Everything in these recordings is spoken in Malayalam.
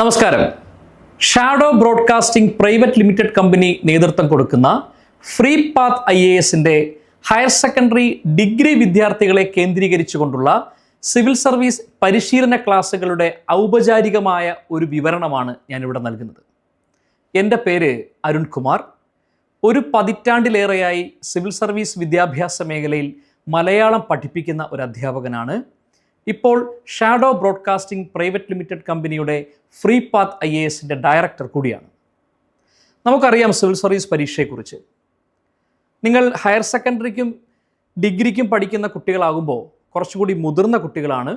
നമസ്കാരം. Shadow broadcasting private limited company നേതൃത്വം കൊടുക്കുന്ന ഫ്രീ പാത്ത് IASന്റെ ഹയർ സെക്കൻഡറി ഡിഗ്രി വിദ്യാർത്ഥികളെ കേന്ദ്രീകരിച്ചുകൊണ്ടുള്ള സിവിൽ സർവീസ് പരിശീലന ക്ലാസ്സുകളുടെ ഔപചാരികമായ ഒരു വിവരണമാണ് ഞാനിവിടെ നൽകുന്നത്. എൻ്റെ പേര് അരുൺ കുമാർ. ഒരു പതിറ്റാണ്ടിലേറെയായി സിവിൽ സർവീസ് വിദ്യാഭ്യാസ മേഖലയിൽ മലയാളം പഠിപ്പിക്കുന്ന ഒരു അധ്യാപകനാണ്. ഇപ്പോൾ ഷാഡോ ബ്രോഡ്കാസ്റ്റിംഗ് പ്രൈവറ്റ് ലിമിറ്റഡ് കമ്പനിയുടെ ഫ്രീ പാത്ത് IASന്റെ ഡയറക്ടർ കൂടിയാണ്. നമുക്കറിയാം സിവിൽ സർവീസ് പരീക്ഷയെക്കുറിച്ച്. നിങ്ങൾ ഹയർ സെക്കൻഡറിക്കും ഡിഗ്രിക്കും പഠിക്കുന്ന കുട്ടികളാകുമ്പോൾ കുറച്ചുകൂടി മുതിർന്ന കുട്ടികളാണ്.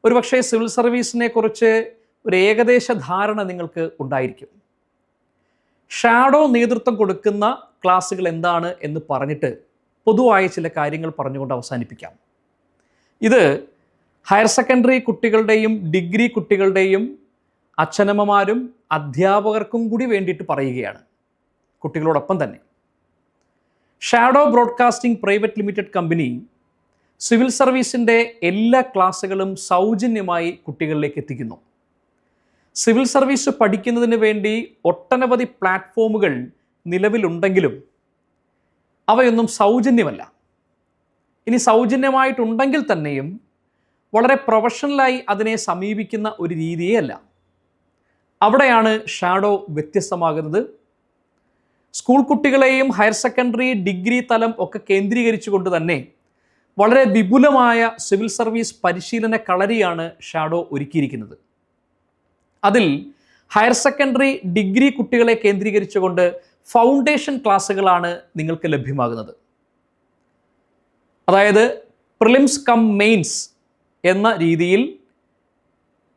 ഒരുപക്ഷെ സിവിൽ സർവീസിനെ കുറിച്ച് ഒരു ഏകദേശ ധാരണ നിങ്ങൾക്ക് ഉണ്ടായിരിക്കും. ഷാഡോ നേതൃത്വം കൊടുക്കുന്ന ക്ലാസ്സുകൾ എന്താണ് എന്ന് പറഞ്ഞിട്ട് പൊതുവായ ചില കാര്യങ്ങൾ പറഞ്ഞുകൊണ്ട് അവസാനിപ്പിക്കാം. ഇത് ഹയർ സെക്കൻഡറി കുട്ടികളുടെയും ഡിഗ്രി കുട്ടികളുടെയും അച്ഛനമ്മമാരും അധ്യാപകർക്കും കൂടി വേണ്ടിയിട്ട് പറയുകയാണ്, കുട്ടികളോടൊപ്പം തന്നെ. Shadow broadcasting private limited company civil സർവീസിൻ്റെ എല്ലാ ക്ലാസ്സുകളും സൗജന്യമായി കുട്ടികളിലേക്ക് എത്തിക്കുന്നു. സിവിൽ സർവീസ് പഠിക്കുന്നതിന് വേണ്ടി ഒട്ടനവധി പ്ലാറ്റ്ഫോമുകൾ നിലവിലുണ്ടെങ്കിലും അവയൊന്നും സൗജന്യമല്ല. ഇനി സൗജന്യമായിട്ടുണ്ടെങ്കിൽ തന്നെയും വളരെ പ്രൊഫഷണലായി അതിനെ സമീപിക്കുന്ന ഒരു രീതിയേ അല്ല. അവിടെയാണ് ഷാഡോ വ്യത്യസ്തമാകുന്നത്. സ്കൂൾ കുട്ടികളെയും ഹയർ സെക്കൻഡറി ഡിഗ്രി തലം ഒക്കെ കേന്ദ്രീകരിച്ചുകൊണ്ട് തന്നെ വളരെ വിപുലമായ സിവിൽ സർവീസ് പരിശീലന കളരിയാണ് ഷാഡോ ഒരുക്കിയിരിക്കുന്നത്. അതിൽ ഹയർ സെക്കൻഡറി ഡിഗ്രി കുട്ടികളെ കേന്ദ്രീകരിച്ചുകൊണ്ട് ഫൗണ്ടേഷൻ ക്ലാസ്സുകളാണ് നിങ്ങൾക്ക് ലഭ്യമാകുന്നത്. അതായത് പ്രിലിംസ് കം മെയിൻസ് എന്ന രീതിയിൽ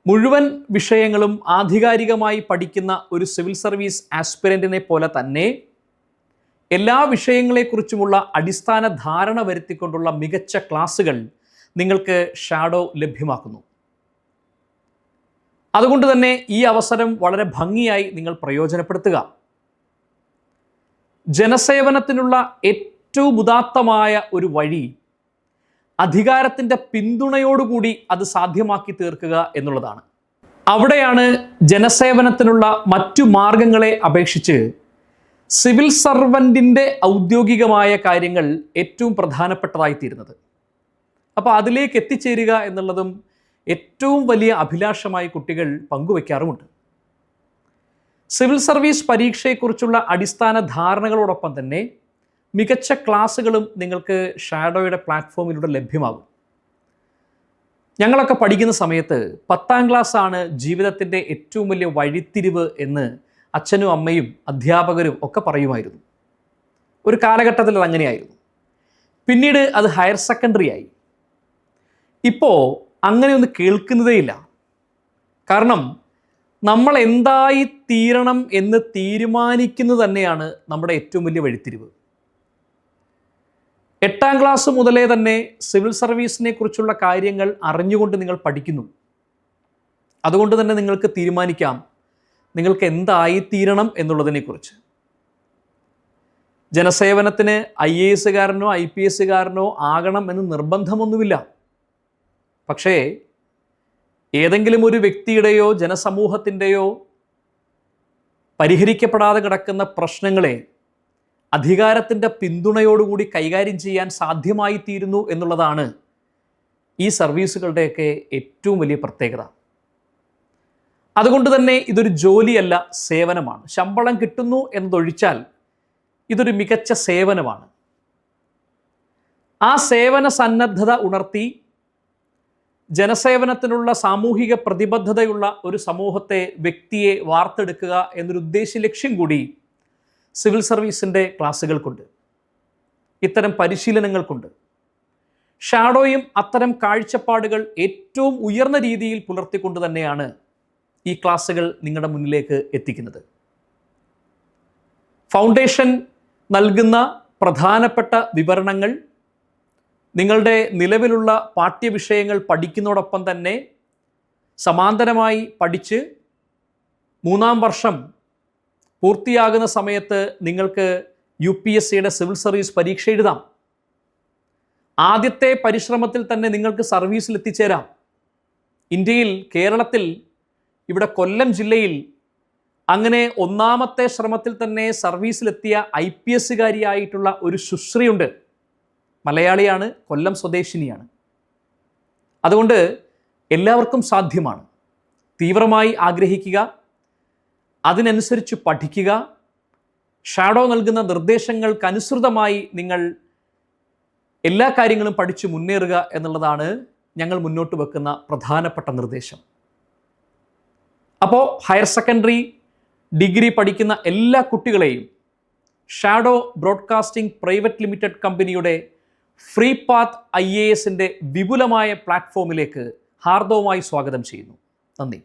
മുഴുവൻ വിഷയങ്ങളും ആധികാരികമായി പഠിക്കുന്ന ഒരു സിവിൽ സർവീസ് ആസ്പിരൻറ്റിനെ പോലെ തന്നെ എല്ലാ വിഷയങ്ങളെക്കുറിച്ചുമുള്ള അടിസ്ഥാന ധാരണ വരുത്തിക്കൊണ്ടുള്ള മികച്ച ക്ലാസ്സുകൾ നിങ്ങൾക്ക് ഷാഡോ ലഭ്യമാക്കുന്നു. അതുകൊണ്ട് തന്നെ ഈ അവസരം വളരെ ഭംഗിയായി നിങ്ങൾ പ്രയോജനപ്പെടുത്തുക. ജനസേവനത്തിനുള്ള ഏറ്റവും ഉദാത്തമായ ഒരു വഴി അധികാരത്തിൻ്റെ പിന്തുണയോടുകൂടി അത് സാധ്യമാക്കി തീർക്കുക എന്നുള്ളതാണ്. അവിടെയാണ് ജനസേവനത്തിനുള്ള മറ്റു മാർഗങ്ങളെ അപേക്ഷിച്ച് സിവിൽ സർവൻറ്റിൻ്റെ ഔദ്യോഗികമായ കാര്യങ്ങൾ ഏറ്റവും പ്രധാനപ്പെട്ടതായിത്തീരുന്നത്. അപ്പോൾ അതിലേക്ക് എത്തിച്ചേരുക എന്നുള്ളതും ഏറ്റവും വലിയ അഭിലാഷമായി കുട്ടികൾ പങ്കുവയ്ക്കാറുമുണ്ട്. സിവിൽ സർവീസ് പരീക്ഷയെക്കുറിച്ചുള്ള അടിസ്ഥാന ധാരണകളോടൊപ്പം തന്നെ മികച്ച ക്ലാസ്സുകളും നിങ്ങൾക്ക് ഷാഡോയുടെ പ്ലാറ്റ്ഫോമിലൂടെ ലഭ്യമാകും. ഞങ്ങളൊക്കെ പഠിക്കുന്ന സമയത്ത് 10ാം ക്ലാസ്സാണ് ജീവിതത്തിൻ്റെ ഏറ്റവും വലിയ വഴിത്തിരിവ് എന്ന് അച്ഛനും അമ്മയും അധ്യാപകരും ഒക്കെ പറയുമായിരുന്നു. ഒരു കാലഘട്ടത്തിൽ അത് അങ്ങനെയായിരുന്നു. പിന്നീട് അത് ഹയർ സെക്കൻഡറി ആയി. ഇപ്പോൾ അങ്ങനെയൊന്ന് കേൾക്കുന്നതേയില്ല. കാരണം നമ്മൾ എന്തായി തീരണം എന്ന് തീരുമാനിക്കുന്നത് തന്നെയാണ് നമ്മുടെ ഏറ്റവും വലിയ വഴിത്തിരിവ്. 8ാം ക്ലാസ് മുതലേ തന്നെ സിവിൽ സർവീസിനെ കുറിച്ചുള്ള കാര്യങ്ങൾ അറിഞ്ഞുകൊണ്ട് നിങ്ങൾ പഠിക്കുന്നു. അതുകൊണ്ട് തന്നെ നിങ്ങൾക്ക് തീരുമാനിക്കാം നിങ്ങൾക്ക് എന്തായിത്തീരണം എന്നുള്ളതിനെക്കുറിച്ച്. ജനസേവനത്തിന് IASകാരനോ IPSകാരനോ ആകണം എന്ന് നിർബന്ധമൊന്നുമില്ല. പക്ഷേ ഏതെങ്കിലും ഒരു വ്യക്തിയുടെയോ ജനസമൂഹത്തിൻ്റെയോ പരിഹരിക്കപ്പെടാതെ കിടക്കുന്ന പ്രശ്നങ്ങളെ അധികാരത്തിൻ്റെ പിന്തുണയോടുകൂടി കൈകാര്യം ചെയ്യാൻ സാധ്യമായി തീരുന്നു എന്നുള്ളതാണ് ഈ സർവീസുകളുടെയൊക്കെ ഏറ്റവും വലിയ പ്രത്യേകത. അതുകൊണ്ട് തന്നെ ഇതൊരു ജോലിയല്ല, സേവനമാണ്. ശമ്പളം കിട്ടുന്നു എന്നതൊഴിച്ചാൽ ഇതൊരു മികച്ച സേവനമാണ്. ആ സേവന സന്നദ്ധത ഉണർത്തി ജനസേവനത്തിനുള്ള സാമൂഹിക പ്രതിബദ്ധതയുള്ള ഒരു സമൂഹത്തെ, വ്യക്തിയെ വാർത്തെടുക്കുക എന്നൊരു ഉദ്ദേശ ലക്ഷ്യം കൂടി സിവിൽ സർവീസിൻ്റെ ക്ലാസ്സുകൾക്കുണ്ട്, ഇത്തരം പരിശീലനങ്ങൾക്കുണ്ട്. ഷാഡോയും അത്തരം കാഴ്ചപ്പാടുകൾ ഏറ്റവും ഉയർന്ന രീതിയിൽ പുലർത്തിക്കൊണ്ട് തന്നെയാണ് ഈ ക്ലാസ്സുകൾ നിങ്ങളുടെ മുന്നിലേക്ക് എത്തിക്കുന്നത്. ഫൗണ്ടേഷൻ നൽകുന്ന പ്രധാനപ്പെട്ട വിവരണങ്ങൾ നിങ്ങളുടെ നിലവിലുള്ള പാഠ്യവിഷയങ്ങൾ പഠിക്കുന്നതോടൊപ്പം തന്നെ സമാന്തരമായി പഠിച്ച് 3ാം വർഷം പൂർത്തിയാകുന്ന സമയത്ത് നിങ്ങൾക്ക് UPSCയുടെ സിവിൽ സർവീസ് പരീക്ഷ എഴുതാം. ആദ്യത്തെ പരിശ്രമത്തിൽ തന്നെ നിങ്ങൾക്ക് സർവീസിൽ എത്തിച്ചേരാം. ഇന്ത്യയിൽ, കേരളത്തിൽ ഇവിടെ കൊല്ലം ജില്ലയിൽ അങ്ങനെ ഒന്നാമത്തെ ശ്രമത്തിൽ തന്നെ സർവീസിലെത്തിയ IPSകാരിയായിട്ടുള്ള ഒരു സുശ്രീയുണ്ട്. മലയാളിയാണ്, കൊല്ലം സ്വദേശിനിയാണ്. അതുകൊണ്ട് എല്ലാവർക്കും സാധ്യമാണ്. തീവ്രമായി ആഗ്രഹിക്കുക, അതിനനുസരിച്ച് പഠിക്കുക, ഷാഡോ നൽകുന്ന നിർദ്ദേശങ്ങൾക്കനുസൃതമായി നിങ്ങൾ എല്ലാ കാര്യങ്ങളും പഠിച്ചു മുന്നേറുക എന്നുള്ളതാണ് ഞങ്ങൾ മുന്നോട്ട് വെക്കുന്ന പ്രധാനപ്പെട്ട നിർദ്ദേശം. അപ്പോൾ ഹയർ സെക്കൻഡറി, ഡിഗ്രി പഠിക്കുന്ന എല്ലാ കുട്ടികളെയും ഷാഡോ ബ്രോഡ്കാസ്റ്റിംഗ് പ്രൈവറ്റ് ലിമിറ്റഡ് കമ്പനിയുടെ ഫ്രീ പാത്ത് IASന്റെ വിപുലമായ പ്ലാറ്റ്ഫോമിലേക്ക് ഹാർദവമായി സ്വാഗതം ചെയ്യുന്നു. നന്ദി.